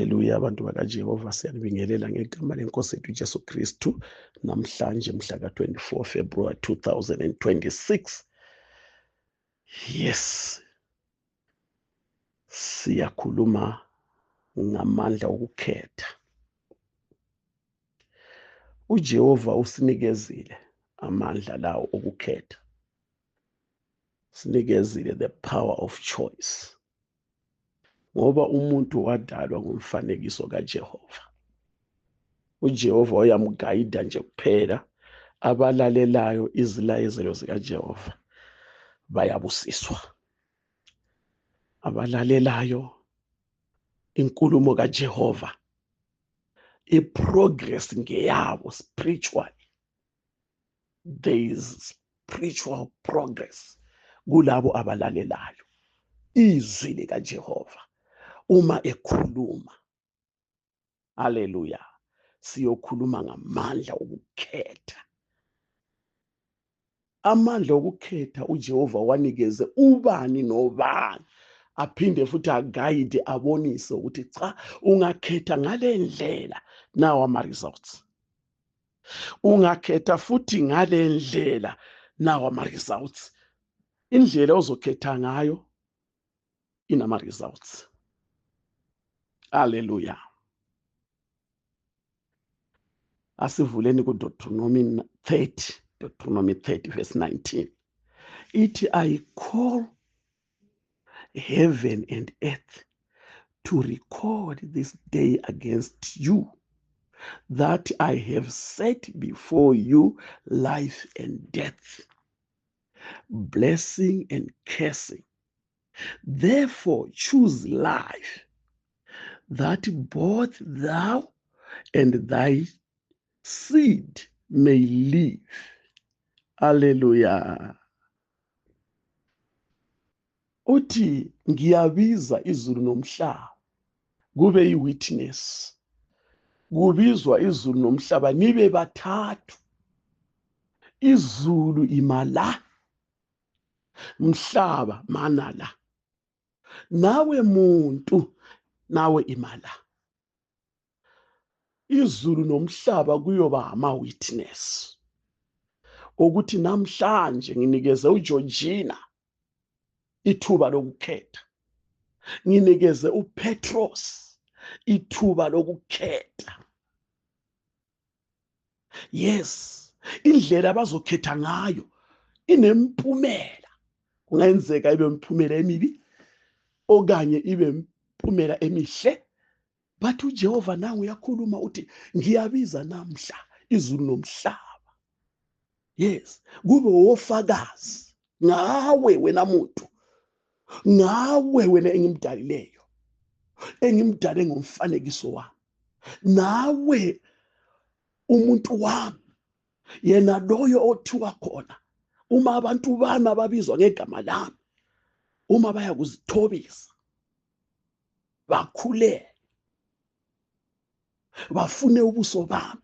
Haleluya abantu bakaJehova, siyanibingelela ngegama lenkosi yethu Jesu Kristu. Namhlanje mhla ka-24 February 2026. Yes. Siyakhuluma ngamandla okukhetha. uJehova usinikezile amandla lawo okukhetha. Sinikezile the power of choice. Ngoba umuntu wadalwa ngomfanekiso kaJehova. uJehova uyamgayida nje kuphela. Abalalelayo izilayezelo zikaJehova bayabusiswa. Abalalelayo inkulumo kaJehova, iprogress ngeyabo spiritually. There is spiritual progress kulabo abalalelayo izwi likaJehova uma ekhuluma. Haleluya. Siyokhuluma ngamandla okukhetha. Amandla okukhetha uJehova wanikeze ubani nobani. Aphinde futhi agayide abonise ukuthi cha, ungakhetha ngale ndlela nawa ama results. Ungakhetha futhi ngale ndlela nawa ama results. Indlela ozokhetha ngayo inama results. Haleluya. Asivuleni ku Deuteronomy 30 verse 19. Ithi, I call heaven and earth to record this day against you, that I have set before you life and death, blessing and cursing. Therefore choose life, that both thou and thy seed may live. Hallelujah. Uthi ngiyabiza izulu nomhlaba kube yi-witness. Kubizwa izulu nomhlaba nibe bathathu. Izulu imala, mhlaba manala. Nawe muntu, nawe imala. Izulu nomhlaba kuyoba ama-witness. Ukuthi namhlanje nginikeze uGeorgina ithuba lokukhetha. Nginikeze uPetros ithuba lokukhetha. Yes, indlela abazokhetha ngayo inempumela. Kungenzeka ibe impumela emibi okanye ibe impumela emihle. But uJehova nangu uyakhuluma uthi ngiyabiza namhla izulu nomhlaba. Yes, kube wofakazi ngawe wena muntu. Nawe wena engimdalileyo, engimdale ngomfanekiso wami. Nawe umuntu wami, yena loyo othiwa khona uma abantu bami ababizwa ngegama lami, uma baya kuzithobisa, bakhulele, bafune ubuso bami,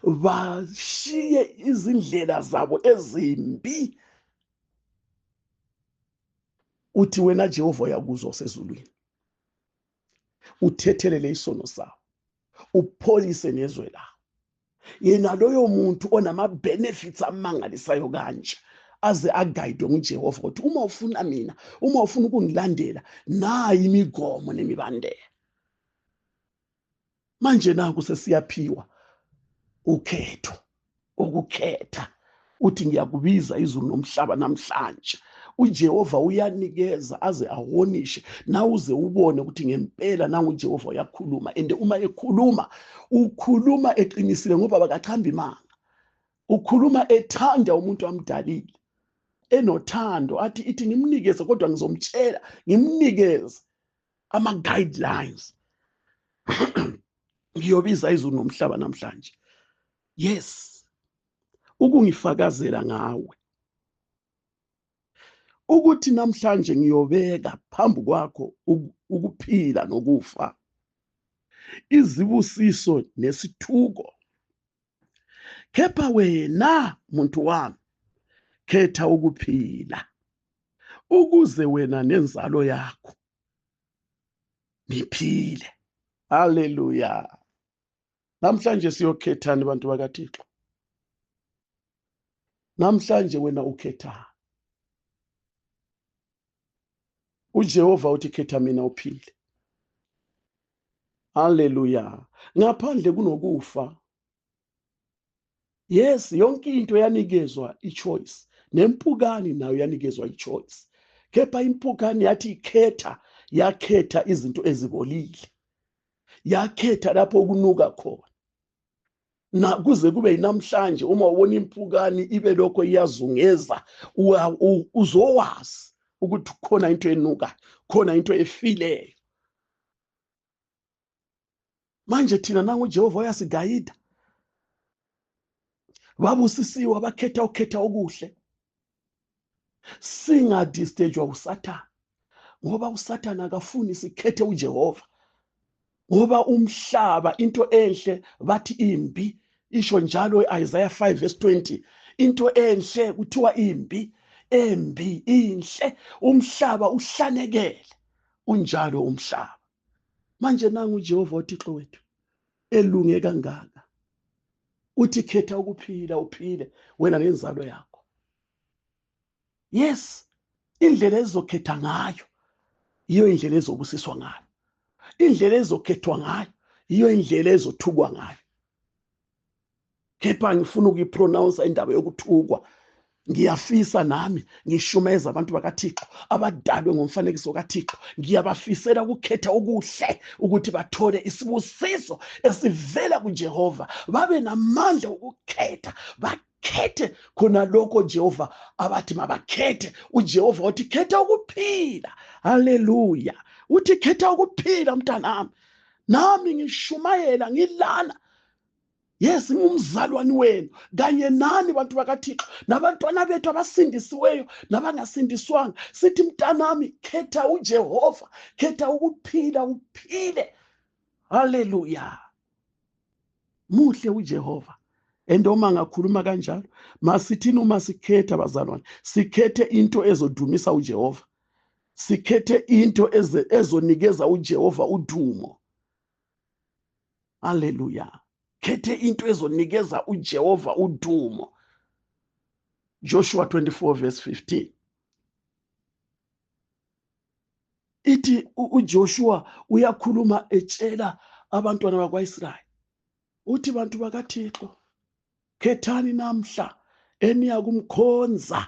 bashiye izindlela zabo ezimbi. Uthi wena Jehova uyakuzwa osezulwini. Uthethelele isono sawo. Upholise nezwe lawo. Yena loyo muntu onama benefits amangalisayo kanje aze agayidwe nguJehova ukuthi uma ufuna mina, uma ufuna ukungilandela, nayi imigomo nemibandela. Manje naku sesiyaphiwa ukhetho, ukukhetha. Uthi ngiyakubiza izulu nomhlaba namhlanje. uJehova uyanikeza aze ahonishe na uze ubone ukuthi ngempela nangu uJehova uyakhuluma. And uma ekhuluma, ukhuluma eqinisile ngoba bakachamba imanga. Ukhuluma ethanda umuntu amdalile, enothando. Ithi ngimnikeze kodwa ngizomtshela, ngimnikeze ama guidelines. Ngiyobiza izulu nomhlaba namhlanje. Yes, ukungifakazela ngawe ukuthi namhlanje ngiyobeka phambi kwakho ukuphila nokufa, izibusiso nesithuko. Kepha wena muntu wami, khetha ukuphila ukuze wena nenzalo yakho niphile. Haleluya. Namhlanje siyokhethani bantu bakaThixo? Namhlanje wena ukhethani? uJehova uthi khetha mina uphile. Haleluya. Ngaphandle kunokufa. Yes, yonke into yanikezwa ichoice. Nempukani nayo yanikezwa ichoice. Kepha impukani yathi ikhetha, yakhetha izinto ezibolile. Yakhetha lapho kunuka khona. Na kuze kube namhlanje uma ubona impukani ibe lokho iyazungeza, uzowazi ukuthi khona into enuka, khona into efileyo. Manje thina nangu uJehova uyasigayida. Babusisiwe abakhetha ukhetha okuhle. Singadistejwa uSathane, ngoba uSathane akafuni sikhethe uJehova. Ngoba umhlaba into enhle bathi imbi, isho njalo eIsaiah 5:20, into enhle kuthiwa imbi, embi inhle. Umhlaba uhlanekele, unjalo umhlaba. Manje nangu uJehova uThixo wethu elunge kangaka, uthi khetha ukuphila uphile wena nenzalo yakho. Yes, indlela ezokhetha ngayo iyo indlela ezobusiswa ngayo. Indlela ezokhethwa ngayo iyo indlela ezothukwa ngayo. Kepha ngifuna ukuyipronounce indaba yokuthukwa. Ngiyafisa nami ngishumeza abantu bakaThixo abadalwe ngomfanekiso kaThixo. Ngiyabafisela ukukhetha okuhle ukuthi bathole isibusiso esivela kuJehova. Babe namandla ukukhetha, bakhethe khona lokho Jehova abathi mabakhethe. uJehova uthi khetha ukuphila. Haleluya. Uthi khetha ukuphila mntanami. Nami ngishumayela ngilana. Yes, ngumzalwane wenu kanye nani bantu bakaThixo, nabantwana bethu abasindisiweyo nabangasindiswanga. Sithi mntanami khetha uJehova, khetha ukuphila uphile. Haleluya. Muhle uJehova. Uma ngakhuluma kanjalo, masithini uma sikhetha bazalwane, sikhethe into ezodumisa uJehova. Sikhethe into ezonikeza uJehova udumo. Haleluya. Khethe into ezonikeza uJehova udumo. Joshua 24:15. Ithi uJoshua uyakhuluma etshela abantwana bakwaIsrayeli. Uthi bantu bakaThixo, khethani namhla eniya kumkhonza.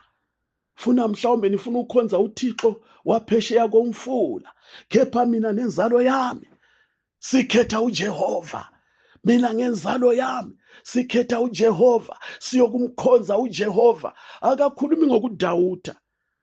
Funa mhlawumbe nifuna ukukhonza uThixo waphesheya komfula. Kepha mina nenzalo yami sikhetha uJehova. Mina ngenzalo yami sikhetha uJehova, siyokumkhonza uJehova. Akakhulumi ngokudawuda.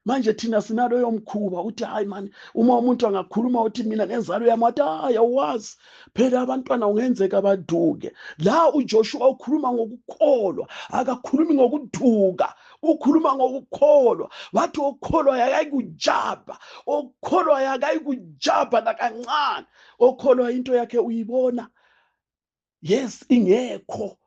Manje thina sinalo yomkhuba uthi hayi mani, uma umuntu angakhuluma uthi mina nenzalo yami, wathi ayawazi phela abantwana ungenzeka baduke. La uJoshua ukhuluma ngokukholwa, akakhulumi ngokuduka. Ukhuluma ngokukholwa. Wathi okholwa yakayikujaba, okholwa yakayikujaba nakancane. Okholwa into yakhe uyibona. Yes, ingekho.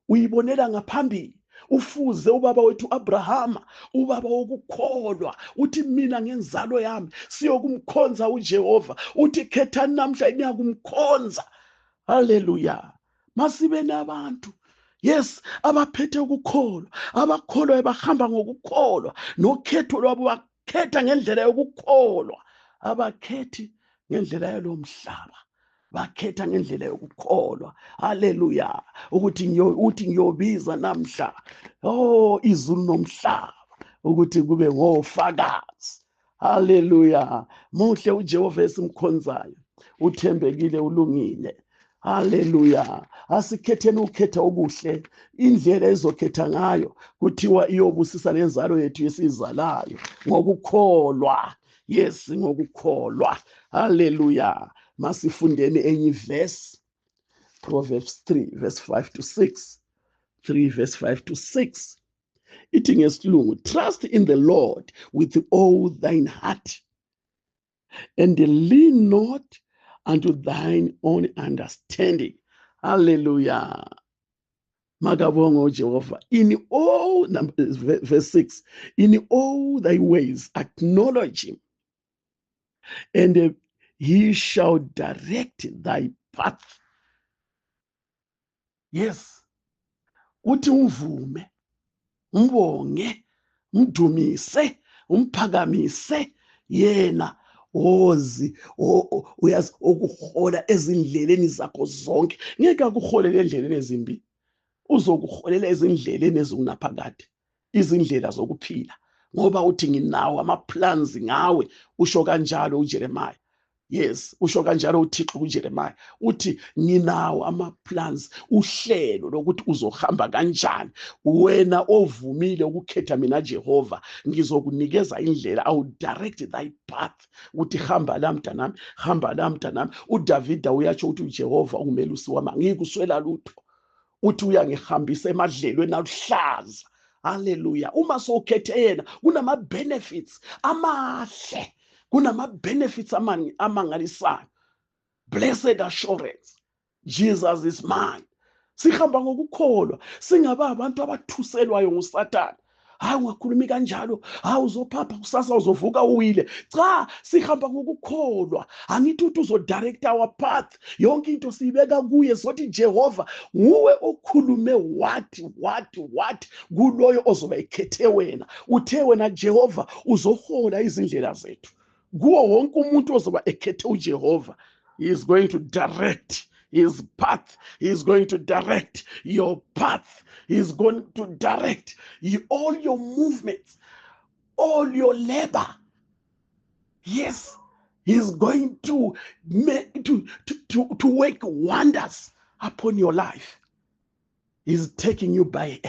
Uyibonela ngaphambili. Ufuze ubaba wethu Abrahama, ubaba wokukholwa, uthi mina ngenzalo yami siyokumkhonza uJehova. Uthi khethani namhla niyakumkhonza. Haleluya. Masibe nabantu, yes, abaphethe ukukholwa, abakholwayo bahamba ngokukholwa, nokhetho lwabo bakhetha ngendlela yokukholwa. Abakhethi ngendlela yalo mhlaba, bakhetha ngendlela yokukholwa. Haleluya. Uthi ngiyobiza namhla izulu nomhlaba ukuthi kube ngofakazi. Haleluya. Muhle uJehova esimkhonzayo, uthembekile, ulungile. Haleluya. Asikhetheni ukhetha okuhle. Indlela ezokhetha ngayo kuthiwa iyobusisa lenzalo yethu esizalayo ngokukholwa. Yes, ngokukholwa. Haleluya. Masifundeni enye verse, Proverbs 3:5-6. 3:5-6. Ithi ngesilungu, trust in the Lord with all thine heart and lean not unto thine own understanding. Hallelujah. Makabonga uJehova. In all, verse 6, in all thy ways acknowledge him, and He shall direct thy path. Yes. Uthi umvume, umbonge, umdumise, umphakamise yena ozi uyazi ukuhola ezindleleni zakho zonke. Ngeke akuholele endleleni ezimbi. Uzokuholela ezindleleni ezikunaphakade, izindlela zokuphila, ngoba uthi nginawo ama-plans ngawe. Usho kanjalo uJeremiah. Yes, usho kanjalo uThixo kuJeremiah. Uthi nginawo ama-plans, uhlelo lokuthi uzohamba kanjani. Wena ovumile ukukhetha mina Jehova, ngizokunikeza indlela. I will direct thy path. Uthi hamba la mntanami, hamba la mntanami. uDavida uyatsho ukuthi uJehova ungumelusi wami, angikuswela lutho. Uthi uyangihambisa emadlelweni aluhlaza. Haleluya. Uma sowukhethe yena, kunama-benefits amahle, kunama-benefits amangalisayo. Blessed assurance, Jesus is mine. Sihamba ngokukholwa, singaba abantu abathuselwayo nguSathane. Hayi ungakhulumi kanjalo, hayi uzophapha kusasa uzovuka uwile. Cha, sihamba ngokukholwa. Angithi uthi uzodirect our path. Yonke into siyibeka kuye, sothi Jehova nguwe okhulume wathi kuloyo ozoba ekhethe wena. Uthe wena Jehova uzohola izindlela zethu. Kuwo wonke umuntu ozoba ekhethe uJehova, he is going to direct his path. He is going to direct your path. He is going to direct all your movements, all your labor. Yes, he is going to make to work wonders upon your life. He's taking you by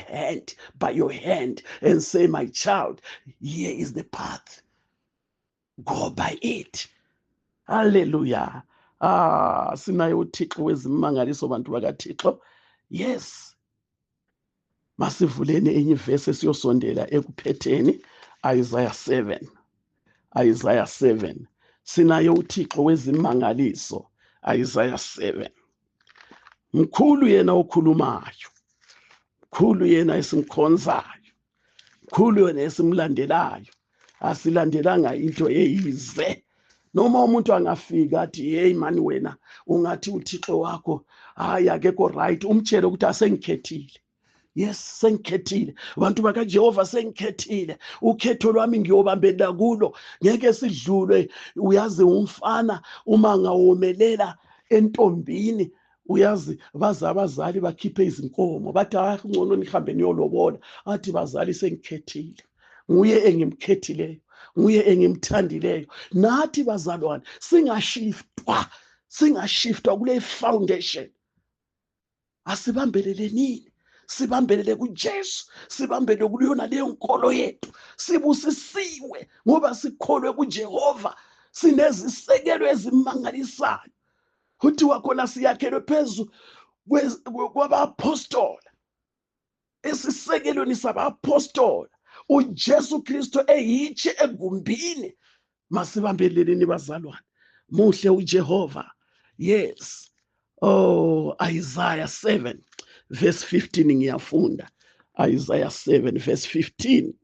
your hand, and say, my child, here is the path. Go by it. Hallelujah. Sinaye uThixo wezimangaliso bantu bakaThixo. Yes. Masivuleni enye ivesi siyosondela ekuphetheni. Isaiah 7. Isaiah 7. Sinaye uThixo wezimangaliso. Isaiah 7. Mkhulu yena okhulumayo. Mkhulu yena esimkhonzayo. Mkhulu yena esimlandelayo. Asilandelanga into eyize. Noma umuntu angafika athi hey mani wena ungathi uThixo wakho hayi akekho right, umtshele ukuthi asengikhethile. Yes, sengikhethile. Abantu bakaJehova sengikhethile. Ukhetho lwami ngiyobambela kulo. Ngeke sidlule. Uyazi umfana uma ngawomelela entombini, uyazi baza abazali bakhiphe izinkomo. Bathi ngcono nihambe niyolobola. Athi bazali sengikhethile. Nguye engimkhethileyo. Nguye engimthandileyo. Nathi bazalwane singashiftwa kule foundation. Asibambelele nini? Sibambelele kuJesu, sibambelele kuliyona leyo nkolo yethu. Sibusisiwe ngoba sikholwe kuJehova. Sinezisekelo ezimangalisayo. Uthi wakhona siyakhelwe phezu kwabapostoli. Esisekelweni sabapostoli. uJesu Kristu eyitshe egumbini. Masibambeleleni bazalwane. Muhle uJehova. Yes. Oh, Isaiah 7 verse 15 ngiyafunda. Isaiah 7 verse 15.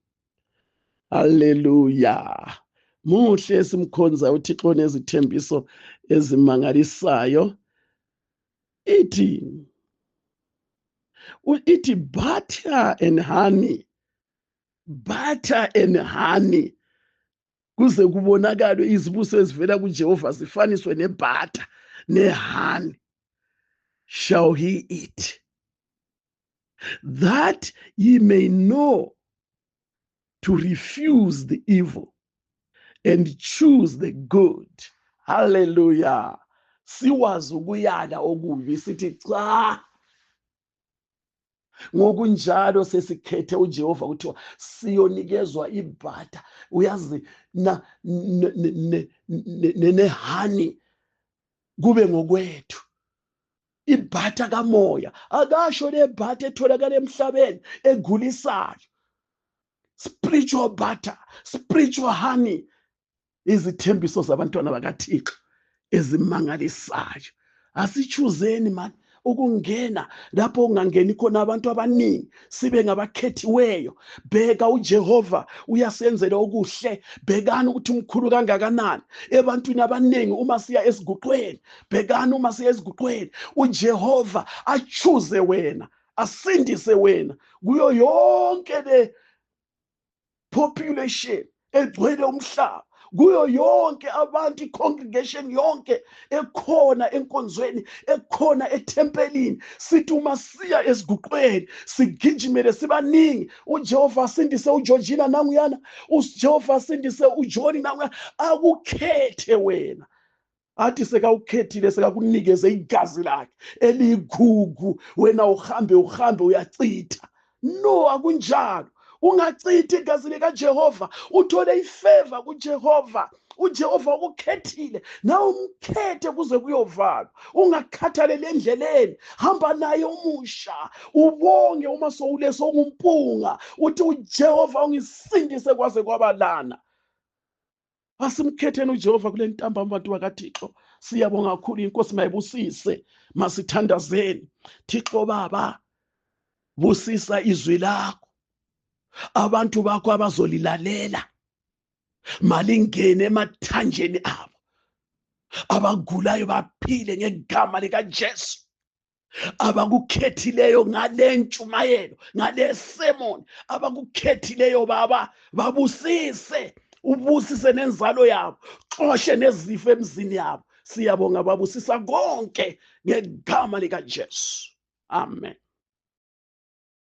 Hallelujah. Muhle simkhonza uThixo nezithembiso ezimangalisayo. Ithi butter and honey. Butter and honey. Kuze kubonakale izibuso ezivela kuJehova zifaniswe nebutter nehoney. Shall he eat, that ye may know to refuse the evil and choose the good. Hallelujah. Siwazi ukuyala okubi sithi cha. Ngokunjalo sesikhethe uJehova ukuthi siyonikezwa ibhatha. Uyazi nehani kube ngokwethu. Ibhatha kamoya akasho lebhatha etholakala emhlabeni egulisayo. Spiritual butter, spiritual honey, izithembiso zabantwana bakaThixo ezimangalisayo. Asichuzeni man, ukungena lapho ungangeni khona abantu abaningi, sibe ngabakhethiweyo. Bheka uJehova uyasenzela okuhle. Bhekani ukuthi umkhulu kangakanani ebantwini abaningi. Uma siya esiguqweni, bhekani uma siya esiguqweni, uJehova achuze wena, asindise wena kuyo yonke le population egcwele umhlaba, kuyo yonke abantu, i-congregation yonke ekhona enkonzweni, ekhona ethempelini. Sithi uma siya esiguqweni sigijimele sibaningi. uJehova asindise uGeorgina nanguyana, uJehova asindise uJoni nanguyana, akukhethe wena. Athi sekawukhethile, sekakunikeze igazi lakhe eligugu, wena uhambe uyachitha. No, akunjalo. Ungachithi igazi likaJehova, uthole ifavor kuJehova. uJehova ukukhethile, nawe umkhethe kuze kuyovalwa. Ungakhathalele endleleni, hamba naye umusha, ubonge uma sowuleso ngumpunga, uthi uJehova ungisindise kwaze kwabalana. Asimkhetheni uJehova kule ntambama bantu bakaThixo. Siyabonga kakhulu, inkosi mayibusise, masithandazeni. Thixo Baba, busisa izwi lakho, abantu bakho abazolilalela, malingene emathanjeni abo, abagulayo baphile ngegama likaJesu, abakukhethileyo ngale ntshumayelo, ngale sermon, abakukhethileyo Baba, babusise, ubusise nenzalo yabo, xoshe nezifo emzini yabo. Siyabonga babusisa konke ngegama likaJesu. Amen.